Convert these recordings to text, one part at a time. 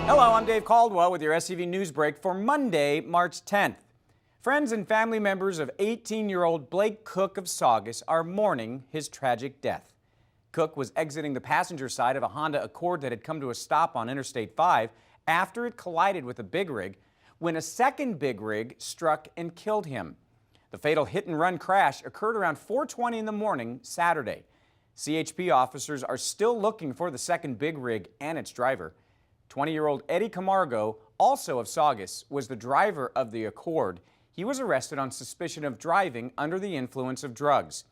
Hello, I'm Dave Caldwell with your SCV NewsBreak for Monday, March 10th. Friends and family members of 18-year-old Blake Cook of Saugus are mourning his tragic death. Cook was exiting the passenger side of a Honda Accord that had come to a stop on Interstate 5 after it collided with a big rig when a second big rig struck and killed him. The fatal hit-and-run crash occurred around 4:20 in the morning Saturday. CHP officers are still looking for the second big rig and its driver. 20-year-old Eddie Camargo, also of Saugus, was the driver of the Accord. He was arrested on suspicion of driving under the influence of drugs.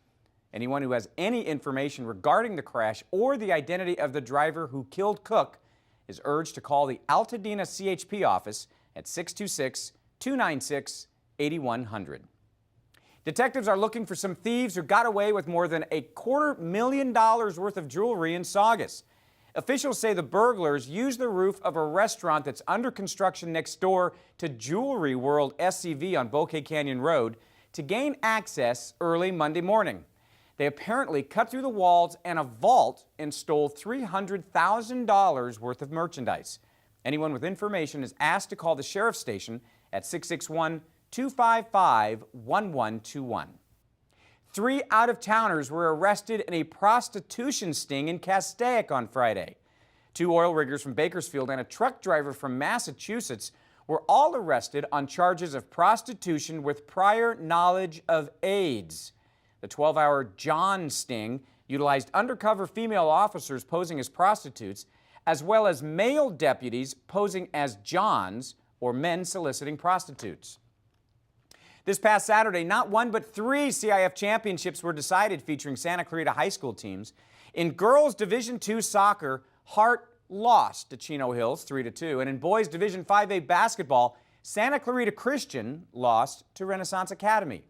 Anyone who has any information regarding the crash or the identity of the driver who killed Cook is urged to call the Altadena CHP office at 626-296-8100. Detectives are looking for some thieves who got away with more than $250,000 worth of jewelry in Saugus. Officials say the burglars used the roof of a restaurant that's under construction next door to Jewelry World SCV on Bouquet Canyon Road to gain access early Monday morning. They apparently cut through the walls and a vault and stole $300,000 worth of merchandise. Anyone with information is asked to call the sheriff's station at 661-255-1121. 3 out-of-towners were arrested in a prostitution sting in Castaic on Friday. 2 oil riggers from Bakersfield and a truck driver from Massachusetts were all arrested on charges of prostitution with prior knowledge of AIDS. The 12-hour John sting utilized undercover female officers posing as prostitutes, as well as male deputies posing as Johns, or men soliciting prostitutes. This past Saturday, not 1 but 3 CIF championships were decided featuring Santa Clarita high school teams. In girls Division II soccer, Hart lost to Chino Hills 3-2, and in boys Division 5A basketball, Santa Clarita Christian lost to Renaissance Academy.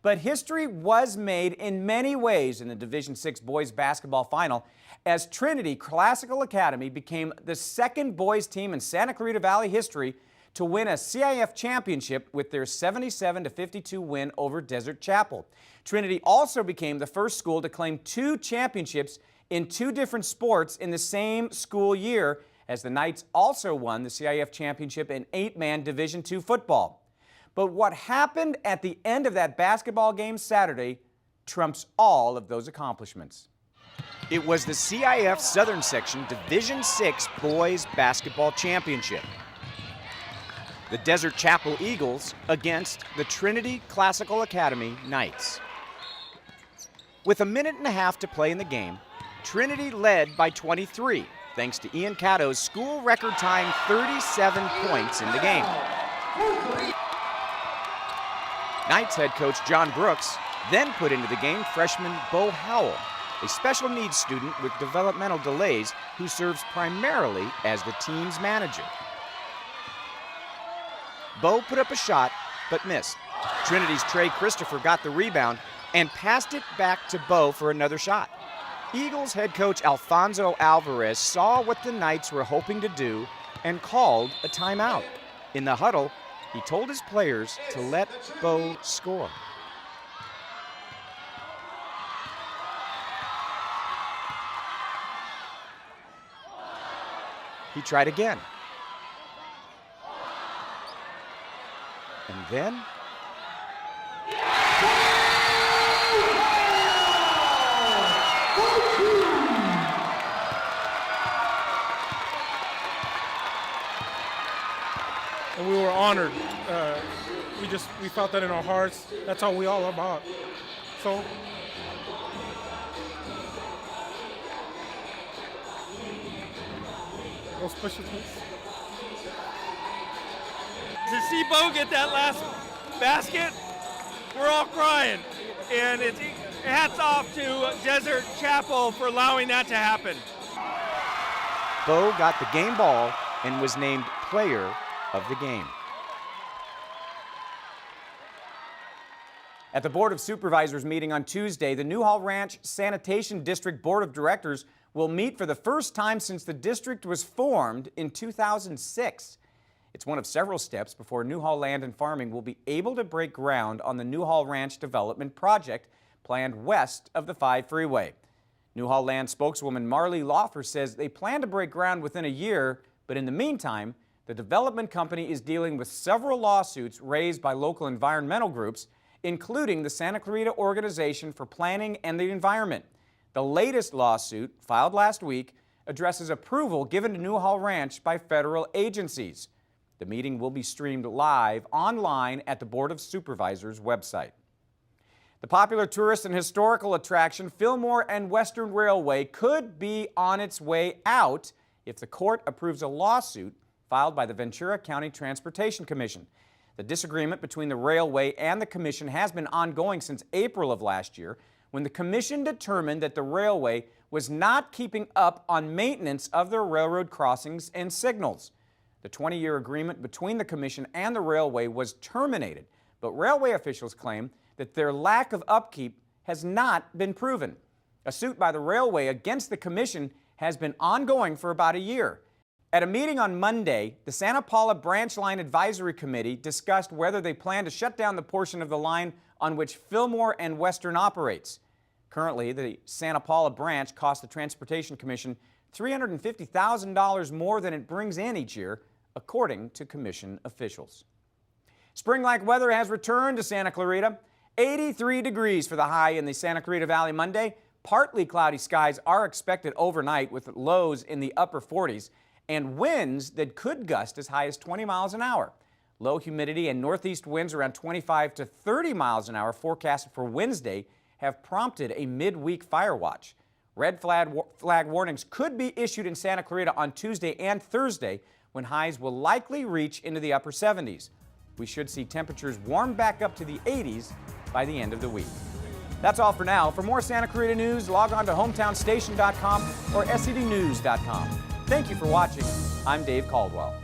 But history was made in many ways in the Division VI boys basketball final as Trinity Classical Academy became the second boys team in Santa Clarita Valley history to win a CIF championship with their 77-52 win over Desert Chapel. Trinity also became the first school to claim 2 championships in 2 different sports in the same school year, as the Knights also won the CIF championship in 8-man Division II football. But what happened at the end of that basketball game Saturday trumps all of those accomplishments. It was the CIF Southern Section Division VI Boys Basketball Championship. The Desert Chapel Eagles against the Trinity Classical Academy Knights. With a minute and a half to play in the game, Trinity led by 23, thanks to Ian Cato's school record time 37 points in the game. Knights head coach John Brooks then put into the game freshman Bo Howell, a special needs student with developmental delays who serves primarily as the team's manager. Bo put up a shot, but missed. Trinity's Trey Christopher got the rebound and passed it back to Bo for another shot. Eagles head coach Alfonso Alvarez saw what the Knights were hoping to do and called a timeout. In the huddle, he told his players to let Bo score. He tried again. And then and we were honored. We felt that in our hearts. That's all we all about. So go special teams. To see Bo get that last basket, we're all crying. And it's hats off to Desert Chapel for allowing that to happen. Bo got the game ball and was named player of the game. At the Board of Supervisors meeting on Tuesday, the Newhall Ranch Sanitation District Board of Directors will meet for the first time since the district was formed in 2006. It's one of several steps before Newhall Land and Farming will be able to break ground on the Newhall Ranch Development Project planned west of the 5 freeway. Newhall Land spokeswoman Marley Laufer says they plan to break ground within a year, But in the meantime, the development company is dealing with several lawsuits raised by local environmental groups, including the Santa Clarita Organization for Planning and the Environment. The latest lawsuit, filed last week, addresses approval given to Newhall Ranch by federal agencies. The meeting will be streamed live online at the Board of Supervisors website. The popular tourist and historical attraction Fillmore and Western Railway could be on its way out if the court approves a lawsuit filed by the Ventura County Transportation Commission. The disagreement between the railway and the commission has been ongoing since April of last year, when the commission determined that the railway was not keeping up on maintenance of their railroad crossings and signals. The 20-year agreement between the commission and the railway was terminated, but railway officials claim that their lack of upkeep has not been proven. A suit by the railway against the commission has been ongoing for about a year. At a meeting on Monday, the Santa Paula Branch Line Advisory Committee discussed whether they plan to shut down the portion of the line on which Fillmore and Western operates. Currently, the Santa Paula branch costs the Transportation Commission $350,000 more than it brings in each year, according to commission officials. Spring-like weather has returned to Santa Clarita. 83 degrees for the high in the Santa Clarita Valley Monday. Partly cloudy skies are expected overnight with lows in the upper 40s and winds that could gust as high as 20 miles an hour. Low humidity and northeast winds around 25 to 30 miles an hour forecasted for Wednesday have prompted a midweek fire watch. Red flag warnings could be issued in Santa Clarita on Tuesday and Thursday, when highs will likely reach into the upper 70s. We should see temperatures warm back up to the 80s by the end of the week. That's all for now. For more Santa Clarita news, log on to hometownstation.com or scvnews.com. Thank you for watching. I'm Dave Caldwell.